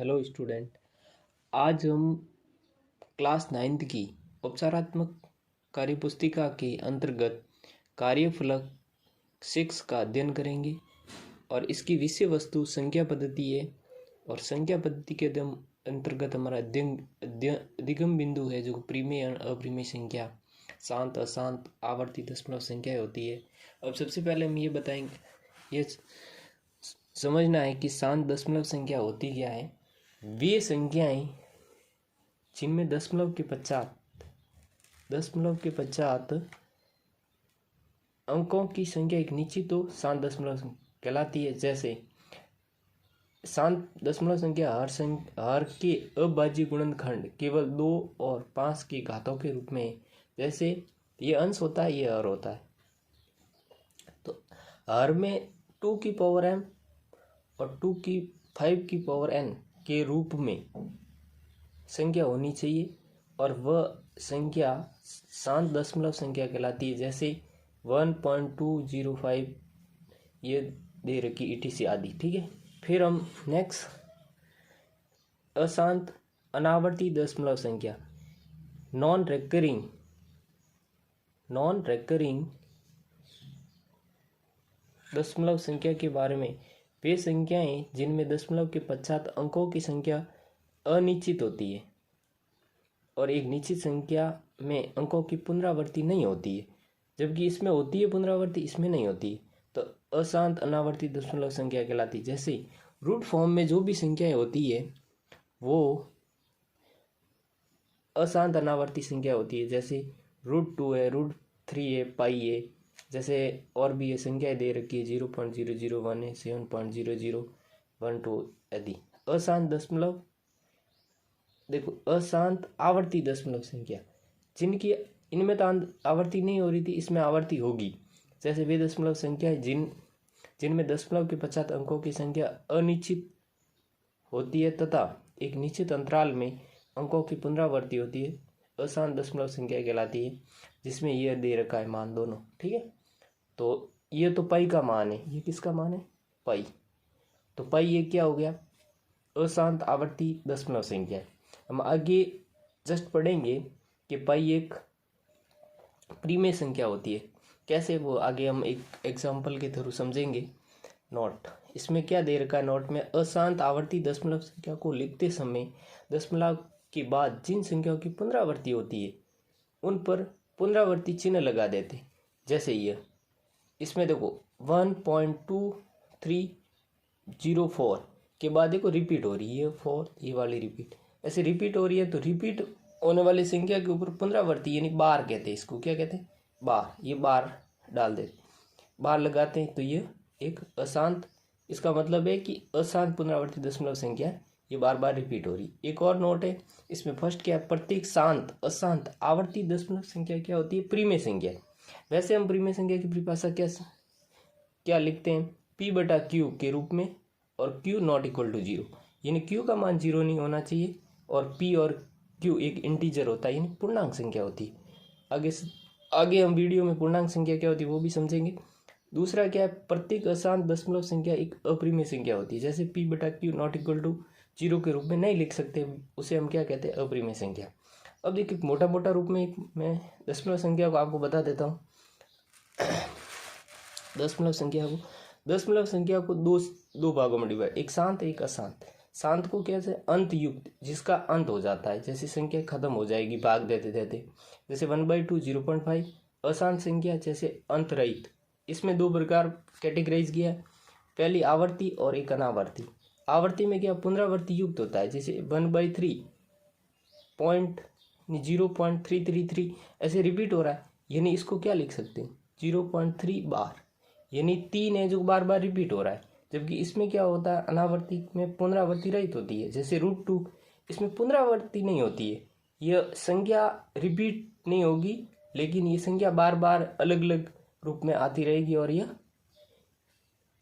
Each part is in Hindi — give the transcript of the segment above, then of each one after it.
Hello student. आज हम क्लास 9th की उपचारात्मक कार्यपुस्तिका के अंतर्गत कार्यफलक 6 का अध्ययन करेंगे और इसकी विषय वस्तु संख्या पद्धति है। और संख्या पद्धति के अंतर्गत हमारा अधिगम बिंदु है जो परिमेय और अपरिमेय संख्या, शांत अशांत आवर्ती दशमलव संख्याएं होती है। अब सबसे पहले हम ये बताएंगे, ये समझना है कि शांत दशमलव संख्या होती क्या है। वे संख्याएं जिनमें दशमलव के पश्चात अंकों की संख्या एक निश्चित तो शांत दशमलव कहलाती है। जैसे शांत दशमलव संख्या हर के अभाज्य गुणनखंड केवल 2 और 5 के घातों के रूप में, जैसे ये अंश होता है, ये हर होता है। तो हर में 2 की पावर m और 5 की पावर n के रूप में संख्या होनी चाहिए और वह संख्या शांत दशमलव संख्या कहलाती है। जैसे 1.205 ये दे रखी ETC आदि, ठीक है। फिर हम नेक्स्ट अशांत अनावर्ती दशमलव संख्या नॉन रेकरिंग दशमलव संख्या के बारे में, वे संख्याएं जिनमें दशमलव के पश्चात अंकों की संख्या अनिश्चित होती है और एक निश्चित संख्या में अंकों की पुनरावृत्ति नहीं होती है, जबकि इसमें होती है पुनरावृत्ति, इसमें नहीं होती है, तो अशांत अनावर्ती दशमलव संख्या कहलाती है। जैसे रूट फॉर्म में जो भी संख्याएं होती है वो अशांत अनावर्ती संख्या होती है। जैसे √2 है, √3 है, पाई है, जैसे और भी ये संख्याएं दे रखी है, 0.001 है, 7.0012 आदि। अशांत दशमलव देखो, अशांत आवर्ती दशमलव संख्या जिनकी इनमें तो आवर्ती नहीं हो रही थी, इसमें आवर्ती होगी। जैसे वे दशमलव संख्या जिनमें दशमलव के पश्चात अंकों की संख्या अनिश्चित होती है तथा एक निश्चित अंतराल में अंकों की पुनरावृत्ति होती है, अशांत दशमलव संख्या कहलाती है। जिसमें यह दे रखा है मान दोनों, ठीक है। तो ये तो पाई का मान है, ये किसका मान है? पाई। तो पाई ये क्या हो गया? अशांत आवर्ती दशमलव संख्या है। हम आगे जस्ट पढ़ेंगे कि पाई एक परिमेय संख्या होती है। कैसे, वो आगे हम एक एग्जाम्पल के थ्रू समझेंगे। नोट, इसमें क्या दे रखा है नोट में? अशांत आवर्ती दशमलव संख्या को लिखते समय दशमलव के बाद जिन संख्याओं की पुनरावृत्ति होती है उन पर पुनरावृत्ति चिन्ह लगा देते। जैसे ये इसमें देखो 1.2304 के बाद देखो रिपीट हो रही है, 4 ये वाली रिपीट ऐसे रिपीट हो रही है। तो रिपीट होने वाली संख्या के ऊपर पुनरावृत्ति यानी बार कहते हैं, इसको क्या कहते हैं? बार। ये बार डाल देते, बार लगाते हैं, तो ये एक अशांत, इसका मतलब है कि अशांत पुनरावृत्ति दशमलव संख्या ये बार बार रिपीट हो रही। एक और नोट है इसमें, फर्स्ट क्या है? प्रत्येक शांत अशांत आवर्ती दशमलव संख्या क्या होती है? परिमेय संख्या। वैसे हम परिमेय संख्या की परिभाषा क्या लिखते हैं? P/Q के रूप में, और Q ≠ 0, यानी Q का मान 0 नहीं होना चाहिए, और P और Q एक इंटीजर होता है, यानी पूर्णांक संख्या होती है। आगे हम वीडियो में पूर्णांक संख्या क्या होती है वो भी समझेंगे। दूसरा क्या है? प्रत्येक अशांत दशमलव संख्या एक अपरिमेय संख्या होती है। जैसे P/Q ≠ 0 के रूप में नहीं लिख सकते, उसे हम क्या कहते हैं? अपरिमेय संख्या। अब देखिए मोटा मोटा रूप में मैं दशमलव संख्या को आपको बता देता हूँ। दशमलव संख्या को दो भागों में डिवाइड, एक शांत एक अशांत। शांत को कैसे? अंत युक्त, जिसका अंत हो जाता है, जैसे संख्या खत्म हो जाएगी भाग देते देते, जैसे 1/2 0.5। अशांत संख्या जैसे अंत रहित। इसमें दो प्रकार कैटेगराइज किया है, पहली आवर्ती और एक अनावर्ती। आवर्ती में क्या? पुनरावृत्ति युक्त होता है, जैसे 1/3.0.333 ऐसे रिपीट हो रहा है, यानी इसको क्या लिख सकते हैं? 0.3 बार, यानी 3 है जो बार बार रिपीट हो रहा है। जबकि इसमें क्या होता है? अनावर्ती में पुनरावृत्ति रहित होती है, जैसे √2, इसमें पुनरावृत्ति नहीं होती है, यह संख्या रिपीट नहीं होगी, लेकिन ये संख्या बार बार अलग अलग रूप में आती रहेगी और यह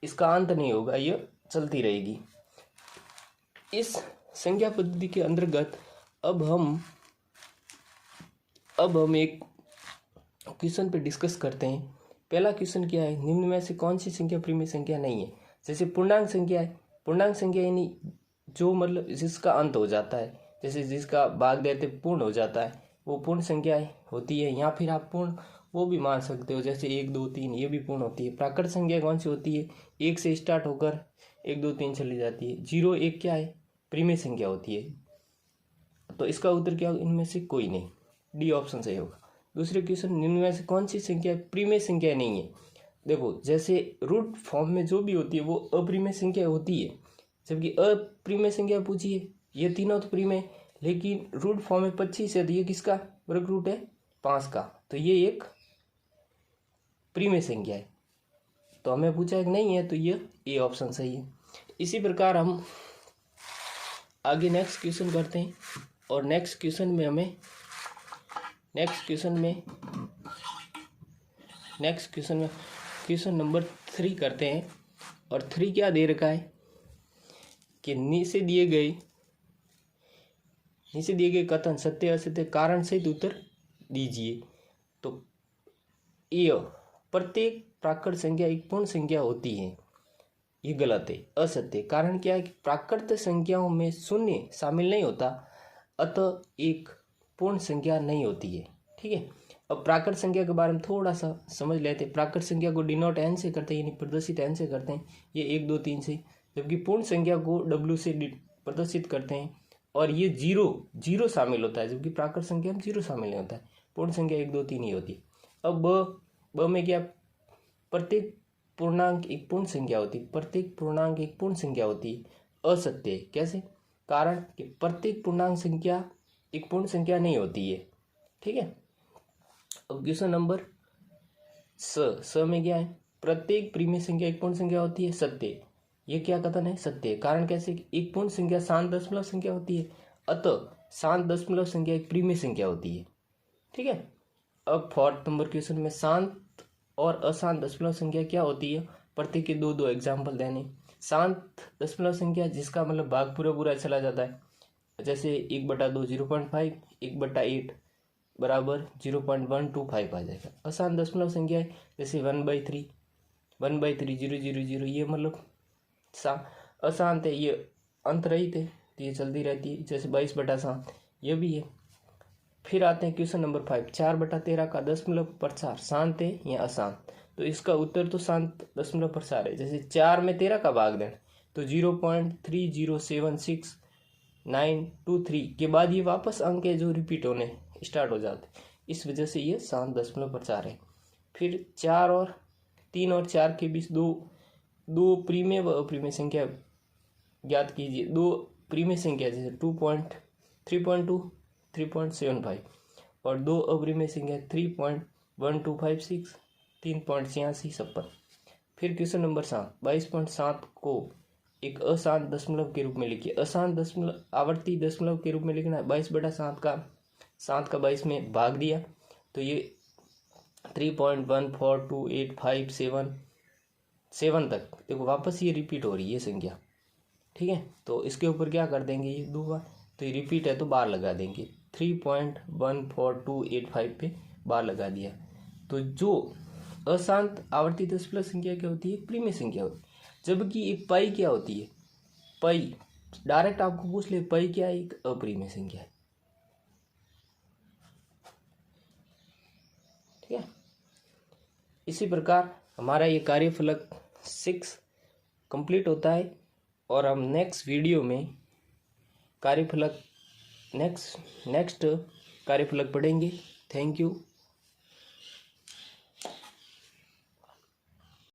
इसका अंत नहीं होगा, यह चलती रहेगी। इस संख्या पद्धति के अंतर्गत अब हम एक क्वेश्चन पे डिस्कस करते हैं। पहला क्वेश्चन क्या है? निम्न में से कौन सी संख्या परिमेय संख्या नहीं है? जैसे पूर्णांक संख्या है, पूर्णांक संख्या यानी जो मतलब जिसका अंत हो जाता है, जैसे जिसका भाग देते पूर्ण हो जाता है, वो पूर्ण संख्या होती है। या फिर आप पूर्ण वो भी मान सकते हो, जैसे 1 2 3 ये भी पूर्ण होती है। प्राकृत संख्या कौन सी होती है? 1 से स्टार्ट होकर 1 2 3 चली जाती है। 0 1 क्या है? प्रीमेय संख्या होती है। तो इसका उत्तर क्या होगा? इनमें से कोई नहीं, डी ऑप्शन सही होगा। दूसरे क्वेश्चन, निम्न में से कौन सी संख्या प्रीमेय संख्या नहीं है? देखो, जैसे रूट फॉर्म में जो भी होती है वो अप्रीमेय संख्या होती है, जबकि अप्रीमेय संख्या पूछी है, ये तीनों तो प्रीमेय, लेकिन रूट फॉर्म में 25 है तो ये किसका वर्ग रूट है? 5 का, तो ये एक प्रीमेय संख्या है। तो हमें पूछा है कि नहीं है, तो ये ए ऑप्शन सही है। इसी प्रकार हम आगे नेक्स्ट क्वेश्चन करते हैं, और नेक्स्ट क्वेश्चन में क्वेश्चन नंबर 3 करते हैं। और 3 क्या दे रखा है कि नीचे दिए गए कथन सत्य असत्य कारण सहित उत्तर दीजिए। तो ये प्रत्येक प्राकृत संख्या एक पूर्ण संख्या होती है, ये गलत है, असत्य। कारण क्या है कि प्राकृत संख्याओं में शून्य शामिल नहीं होता, अतः एक पूर्ण संख्या नहीं होती है। ठीक है, अब प्राकृत संख्या के बारे में थोड़ा सा समझ लेते हैं। प्राकृत संख्या को डिनोट एन से करते हैं, यानी प्रदर्शित एन से करते हैं, ये 1 2 3 से, जबकि पूर्ण संख्या को डब्ल्यू से प्रदर्शित करते हैं, और ये जीरो शामिल होता है, जबकि प्राकृत संख्या में 0 शामिल नहीं होता है। पूर्ण संख्या 1 2 3 ही होती है। अब ब में क्या? प्रत्येक पूर्णांक एक पूर्ण संख्या होती है, असत्य। कैसे? कारण कि प्रत्येक पूर्णांक संख्या एक पूर्ण संख्या नहीं होती है। ठीक है, अब क्वेश्चन नंबर स में क्या है? प्रत्येक प्रीमेय संख्या एक पूर्ण संख्या होती है, सत्य। ये क्या कथन है? सत्य। कारण कैसे? एक पूर्ण संख्या शांत दशमलव संख्या होती है, अतः शांत दशमलव संख्या एक प्रीमेय संख्या होती है। ठीक है, अब 4th नंबर क्वेश्चन में शांत और अशांत दशमलव संख्या क्या होती है? प्रत्येक के 2 2 एग्जाम्पल देने। शांत दशमलव संख्या जिसका मतलब भाग पूरा चला जाता है, जैसे 1/2 0.5, 1/8 बराबर 0.125 आ जाएगा। अशांत दशमलव संख्या है जैसे 1/3 000, ये मतलब अशांत है, ये अंत रहित है, तो ये चलती रहती है, जैसे 22/7 ये भी है। फिर आते हैं क्वेश्चन नंबर 5, 4/13 का दशमलव प्रसार शांत है या अशांत? तो इसका उत्तर तो शांत दशमलव प्रसार है। जैसे 4 में 13 का भाग दें तो 0.3076 923 के बाद ये वापस अंक है जो रिपीट होने स्टार्ट हो जाते, इस वजह से ये शांत दशमलव प्रसार है। फिर 3 और 4 के बीच दो प्रीमेय व अप्रीमेय संख्या ज्ञात कीजिए। 2 प्रीमेय संख्या जैसे 3.2 3.75 और 2 अप्रीमेय संख्या 3.1256 3.86 फिर क्वेश्चन नंबर 7, 22.7 को एक अशांत दशमलव के रूप में लिखिए। अशांत दशमलव आवर्ती दशमलव के रूप में लिखना है। 22/7 का 7 का 22 में भाग दिया तो ये 3.142857 तक देखो वापस ये रिपीट हो रही है ये संख्या। ठीक है, तो इसके ऊपर क्या कर देंगे, ये 2 बार, तो ये रिपीट है तो बार लगा देंगे। 3.14285 पे बार लगा दिया। तो जो अशांत आवर्ती दशमलव संख्या क्या होती है? प्रीमेय संख्या होती है। जबकि एक पाई क्या होती है? पाई डायरेक्ट आपको पूछ ले, पाई क्या है? एक अप्रीमेय संख्या है। ठीक है, इसी प्रकार हमारा ये कार्यफलक 6 कंप्लीट होता है, और हम नेक्स्ट वीडियो में कार्यफलक नेक्स्ट कार्यफलक पढ़ेंगे। Thank you.